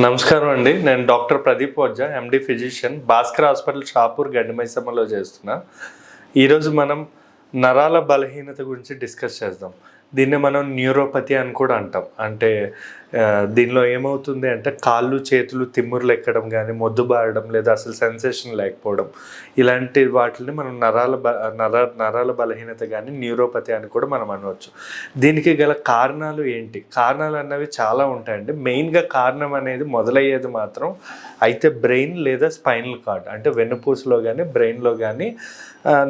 నమస్కారం అండి. నేను doctor Pradeep Ojha, MD physician, Bhaskar hospital, Shapur, గడ్డిమైసమ్మలో చేస్తున్నా. ఈరోజు మనం నరాల బలహీనత గురించి డిస్కస్ చేద్దాం. దీన్ని మనం న్యూరోపతి అని కూడా అంటాం. అంటే దీనిలో ఏమవుతుంది అంటే కాళ్ళు చేతులు తిమ్మురులు ఎక్కడం కానీ, మొద్దుబారడం, లేదా అసలు సెన్సేషన్ లేకపోవడం, ఇలాంటి వాటిని మనం నరాల బలహీనత కానీ న్యూరోపతి అని కూడా మనం అనవచ్చు. దీనికి గల కారణాలు ఏంటి? కారణాలు అన్నవి చాలా ఉంటాయండి. మెయిన్గా కారణం అనేది మొదలయ్యేది మాత్రం అయితే బ్రెయిన్ లేదా స్పైనల్ కార్డ్, అంటే వెన్నుపూసలో కానీ బ్రెయిన్లో కానీ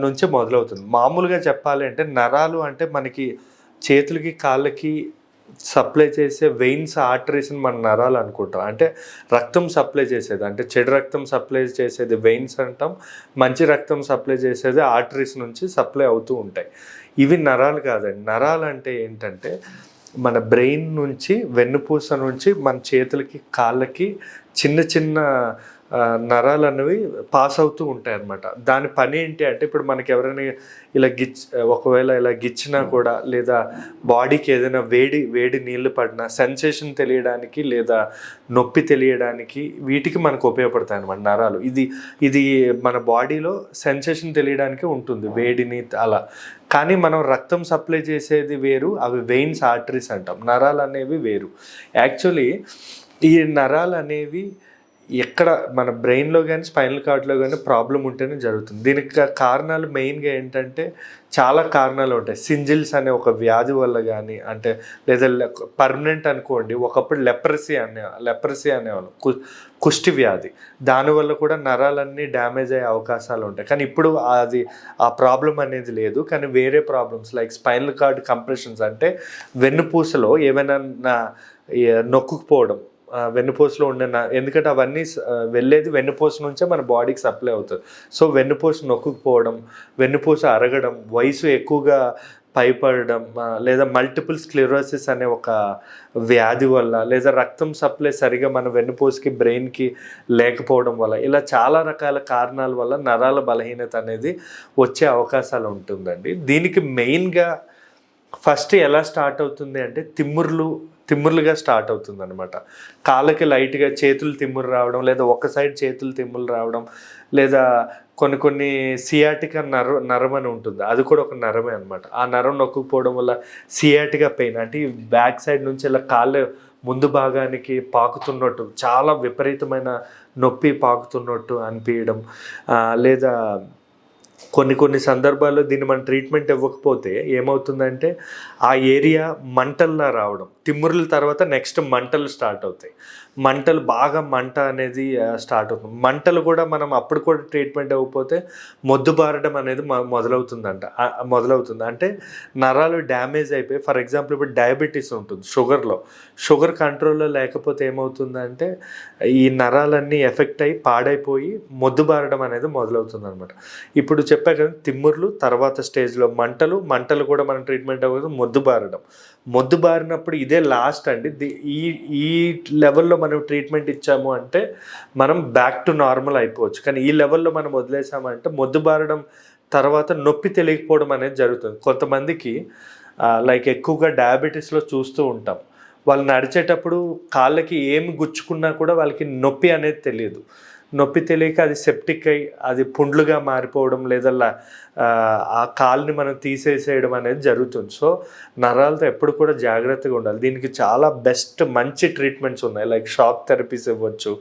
నుంచి మొదలవుతుంది. మామూలుగా చెప్పాలి అంటే నరాలు అంటే మనకి చేతులకి కాళ్ళకి సప్లై చేసే వెయిన్స్, ఆర్టరీస్ని మనం నరాలు అనుకుంటాం. అంటే రక్తం సప్లై చేసేది, అంటే చెడు రక్తం సప్లై చేసేది వెయిన్స్ అంటాం, మంచి రక్తం సప్లై చేసేది ఆర్టరీస్ నుంచి సప్లై అవుతూ ఉంటాయి. ఇవి నరాలు కాదండి. నరాలు అంటే ఏంటంటే మన బ్రెయిన్ నుంచి, వెన్నుపూస నుంచి మన చేతులకి కాళ్ళకి చిన్న చిన్న నరాలు అనేవి పాస్ అవుతూ ఉంటాయి అన్నమాట. దాని పని ఏంటి అంటే ఇప్పుడు మనకి ఎవరైనా ఇలా ఒకవేళ ఇలా గిచ్చినా కూడా, లేదా బాడీకి ఏదైనా వేడి నీళ్లు పడినా సెన్సేషన్ తెలియడానికి లేదా నొప్పి తెలియడానికి వీటికి మనకు ఉపయోగపడతాయి అన్నమాట నరాలు. ఇది మన బాడీలో సెన్సేషన్ తెలియడానికి ఉంటుంది, వేడిని అలా. కానీ మనం రక్తం సప్లై చేసేది వేరు, అవి వెయిన్స్, ఆర్టరీస్ అంటాం. నరాలు అనేవి వేరు. యాక్చువల్లీ ఈ నరాలు అనేవి ఎక్కడ మన బ్రెయిన్లో కానీ స్పైనల్ కార్డ్లో కానీ ప్రాబ్లం ఉంటేనే జరుగుతుంది. దీనికి కారణాలు మెయిన్గా ఏంటంటే చాలా కారణాలు ఉంటాయి. సింజిల్స్ అనే ఒక వ్యాధి వల్ల కానీ, అంటే లేదా పర్మనెంట్ అనుకోండి, ఒకప్పుడు లెప్రసీ అనేవాళ్ళు, కుష్టి వ్యాధి, దానివల్ల కూడా నరాలన్నీ డ్యామేజ్ అయ్యే అవకాశాలు ఉంటాయి. కానీ ఇప్పుడు ఆ ప్రాబ్లం అనేది లేదు. కానీ వేరే problems like spinal cord compressions, అంటే వెన్నుపూసలో ఏమైనా నొక్కుపోవడం, వెన్నుపూసలో ఎందుకంటే అవన్నీ వెళ్ళేది వెన్నుపూస నుంచే మన బాడీకి సప్లై అవుతుంది. సో వెన్నుపూస నొక్కుపోవడం, వెన్నుపూస అరగడం, వయసు ఎక్కువగా పైపడడం, లేదా మల్టిపుల్ స్క్లెరోసిస్ అనే ఒక వ్యాధి వల్ల, లేదా రక్తం సప్లై సరిగా మన వెన్నుపూసకి బ్రెయిన్కి లేకపోవడం వల్ల, ఇలా చాలా రకాల కారణాల వల్ల నరాల బలహీనత అనేది వచ్చే అవకాశాలు ఉంటుందండి. దీనికి మెయిన్గా ఫస్ట్ ఎలా స్టార్ట్ అవుతుంది అంటే తిమ్ముర్లుగా స్టార్ట్ అవుతుంది అనమాట. కాళ్ళకి లైట్గా చేతులు తిమ్మురు రావడం, లేదా ఒక సైడ్ చేతులు తిమ్ములు రావడం, లేదా కొన్ని సియాటికా నరం అని ఉంటుంది, అది కూడా ఒక నరమే అనమాట. ఆ నరం నొక్కుపోవడం వల్ల సియాటికా పెయిన్, అంటే బ్యాక్ సైడ్ నుంచి ఇలా కాళ్ళు ముందు భాగానికి పాకుతున్నట్టు, చాలా విపరీతమైన నొప్పి పాకుతున్నట్టు అనిపించడం, లేదా కొన్ని సందర్భాల్లో దీన్ని మనం ట్రీట్మెంట్ ఇవ్వకపోతే ఏమవుతుందంటే ఆ ఏరియా మంటల్లా రావడం, తిమ్మురుల తర్వాత నెక్స్ట్ మంటలు స్టార్ట్ అవుతాయి. బాగా మంట అనేది స్టార్ట్ అవుతుంది. మంటలు కూడా మనం అప్పుడు కూడా ట్రీట్మెంట్ ఇవ్వకపోతే మొద్దుబారడం అనేది మొదలవుతుంది. అంటే నరాలు డ్యామేజ్ అయిపోయి, ఫర్ ఎగ్జాంపుల్ ఇప్పుడు డయాబెటీస్ ఉంటుంది, షుగర్ కంట్రోల్లో లేకపోతే ఏమవుతుందంటే ఈ నరాలన్నీ ఎఫెక్ట్ అయ్యి పాడైపోయి మొద్దుబారడం అనేది మొదలవుతుంది అనమాట. ఇప్పుడు చెప్పా కదా, తిమ్ముర్లు తర్వాత స్టేజ్లో మంటలు కూడా మనం ట్రీట్మెంట్ అవ్వదు, మొద్దుబారినప్పుడు ఇదే లాస్ట్ అండి. ఈ లెవెల్లో మనం ట్రీట్మెంట్ ఇచ్చాము అంటే మనం బ్యాక్ టు నార్మల్ అయిపోవచ్చు. కానీ ఈ లెవెల్లో మనం వదిలేసామంటే మొద్దుబారడం తర్వాత నొప్పి తెలియకపోవడం అనేది జరుగుతుంది. కొంతమందికి లైక్ ఎక్కువగా డయాబెటీస్లో చూస్తూ ఉంటాం, వాళ్ళు నడిచేటప్పుడు కాళ్ళకి ఏమి గుచ్చుకున్నా కూడా వాళ్ళకి నొప్పి అనేది తెలియదు. నొప్పి తెలియక అది సెప్టిక్ అయ్యి అది పుండ్లుగా మారిపోవడం, లేదా ఆ కాలుని మనం తీసేసేయడం అనేది జరుగుతుంది. సో నరాలతో ఎప్పుడు కూడా జాగ్రత్తగా ఉండాలి. దీనికి చాలా మంచి ట్రీట్మెంట్స్ ఉన్నాయి, లైక్ షాక్ థెరపీస్ ఇవ్వచ్చు,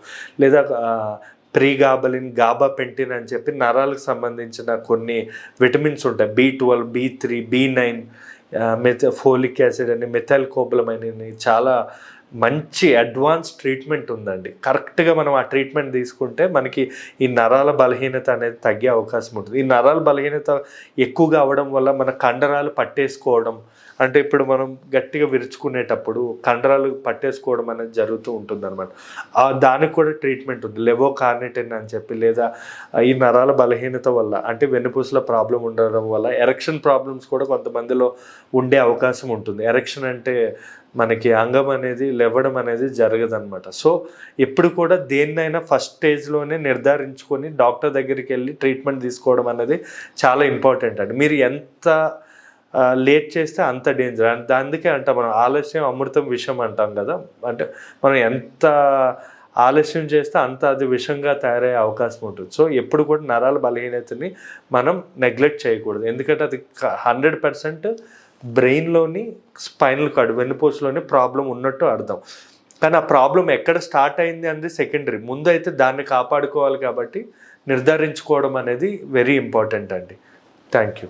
లేదా గాబాపెంటిన్ అని చెప్పి నరాలకు సంబంధించిన కొన్ని విటమిన్స్ ఉంటాయి, B12, B3, B9, folic acid అని, మెథైల్కోబలమైన్ అని, చాలా మంచి అడ్వాన్స్ ట్రీట్మెంట్ ఉందండి. కరెక్ట్గా మనం ఆ ట్రీట్మెంట్ తీసుకుంటే మనకి ఈ నరాల బలహీనత అనేది తగ్గే అవకాశం ఉంటుంది. ఈ నరాల బలహీనత ఎక్కువగా అవ్వడం వల్ల మన కండరాలు పట్టేసుకోవడం, అంటే ఇప్పుడు మనం గట్టిగా విరుచుకునేటప్పుడు కండరాలు పట్టేసుకోవడం అనేది జరుగుతూ ఉంటుంది అనమాట. దానికి కూడా ట్రీట్మెంట్ ఉంది, లెవోకార్నిటిన్ అని చెప్పి. లేదా ఈ నరాల బలహీనత వల్ల, అంటే వెన్నుపూసల ప్రాబ్లం ఉండడం వల్ల ఎరెక్షన్ ప్రాబ్లమ్స్ కూడా కొంతమందిలో ఉండే అవకాశం ఉంటుంది. ఎరెక్షన్ అంటే మనకి అంగం అనేది లేవడం అనేది జరగదన్నమాట. సో ఎప్పుడు కూడా దేన్నైనా ఫస్ట్ స్టేజ్లోనే నిర్ధారించుకొని డాక్టర్ దగ్గరికి వెళ్ళి ట్రీట్మెంట్ తీసుకోవడం అనేది చాలా ఇంపార్టెంట్ అండి. మీరు ఎంత లేట్ చేస్తే అంత డేంజర్. అందుకే అంటాం మనం ఆలస్యం అమృతం విషం అంటాం కదా. అంటే మనం ఎంత ఆలస్యం చేస్తే అంత అది విషంగా తయారయ్యే అవకాశం ఉంటుంది. సో ఎప్పుడు కూడా నరాల బలహీనతని మనం నెగ్లెక్ట్ చేయకూడదు, ఎందుకంటే అది 100% బ్రెయిన్లోని స్పైనల్ కార్డ్ వెన్నుపూసలోని ప్రాబ్లం ఉన్నట్టు అర్థం. కానీ ఆ ప్రాబ్లం ఎక్కడ స్టార్ట్ అయింది అనేది సెకండరీ. ముందు అయితే దాన్ని కాపాడుకోవాలి, కాబట్టి నిర్ధారించుకోవడం అనేది వెరీ ఇంపార్టెంట్ అండి. Thank you.